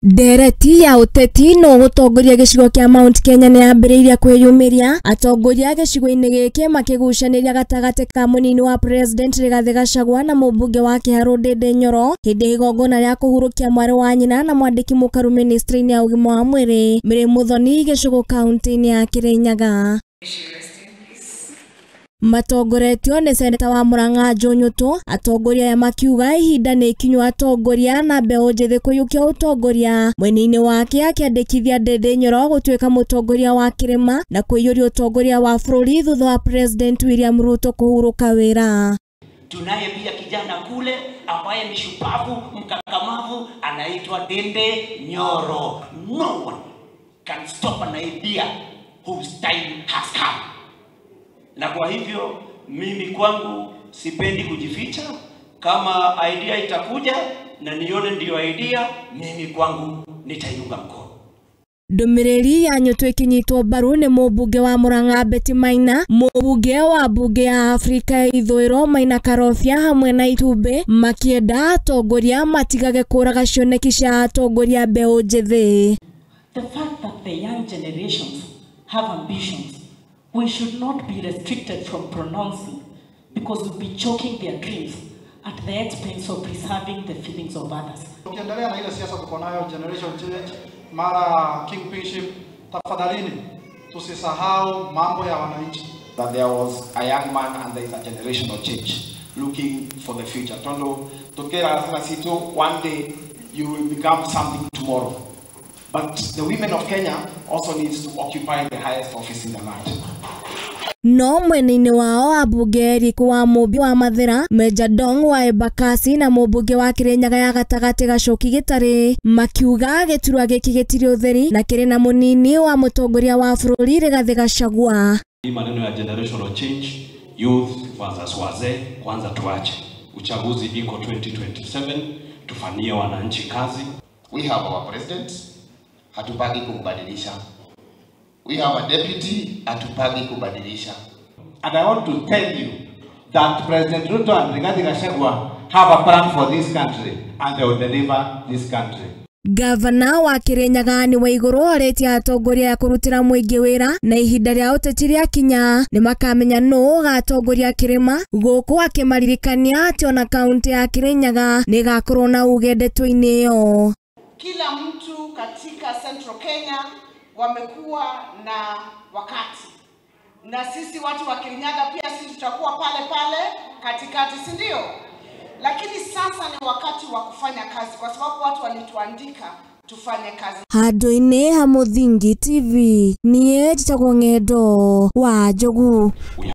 Ndereti ya uteti no gutongoria gicigo kia Mount Kenya ni ambiriria kwiyumiria atongoria gicigo-ini giki makigucaniria gatagati ka munini wa president Rigathi Gachagua na mubunge wa Kiharu Ndindi Nyoro hindi igongona ria kuhurukia mwari wa nyina na mwandiki mukaru ministry-ini ya ugima wa mwiri Miri Muthoni gicigo kaunti-ini ya Kirinyaga. Matongoretio ni seneta wa Murang'a Njũnyũtũ atongoria ya makiuga ihinda ni ikinyu atongoria na mbeu njithi kuyukia utongoria mwena-ini wake akiandikithia Ndindi Nyoro gutuika mutongoria wa kirima na kuiyuria utongoria wa bururi thutha wa president William Ruto kuhuruka wira. Tunaye pia kijana kule ambaye ni shupavu mkakamavu anaitwa Ndindi Nyoro. No one can stop an idea whose time has come. Na kwa hivyo mimi kwangu sipendi kujificha. Kama idea itakuja na nione ndio idea, mimi kwangu nitaiunga mkono. Ndumiriri ya Nyũtũ ikinyitwo mbaru ni mubunge wa Murang'a Betty Maina, mubunge wa bunge ya Afrika ya Ithũĩro Maina Karobia hamwe na Itumbi makienda atongoria matigage kũraga cioneki cia atongoria mbeu njithi. The fact that the young generations have ambitions, we should not be restricted from pronouncing because we'll be choking their dreams at the expense of preserving the feelings of others. Ukiendelea na ile siasa tuko nayo generation change mara kingpinship, tafadhalini tusisahau mambo ya wananchi. That there was a young man and there is a generational change looking for the future. Tondo tokera sito one day you will become something tomorrow. But the women of Kenya also needs to occupy the highest office in the land. No mwena-ini wao abunge Eric wa Mũmbi wa Mathira, Meja Dong wa Embakasi na mubunge wa Kirinyaga ya gatagati Gacoki Gitari makiuga giturwa giki gitiri utheri na kiri na munini wa mutongoria wa bururi Rigathi Gachagua. Hii maneno ya generational change, youth versus wazee, kwanza tuache. Uchaguzi iko 2027, tufanyie wananchi kazi. We have our president, hatupagi kumbadilisha. We have a deputy, hatupagi kubadilisha. And I want to tell you that President Ruto and Rigathi Gachagua have a plan for this country and they will deliver this country. Gavana wa Kirinyaga ni wa iguru aretia atongoria ya kurutira muingi wira na ihinda ria uteti ria kinya ni makamenya no gatongoria kirima guku akimaririkania ati ona kaunti ya Kirinyaga ni gakorwo na uge ndeto-ini iyo. Kila mtu katika Central Kenya wamekuwa na wakati, na sisi watu wa Kirinyaga pia sisi tutakuwa pale pale katikati, si ndio? Lakini sasa ni wakati wa kufanya kazi kwa sababu watu walituandika tufanye kazi. Handũ-inĩ ha Mũthingi TV niĩ njĩtagwo Ng'endo wa Njogu.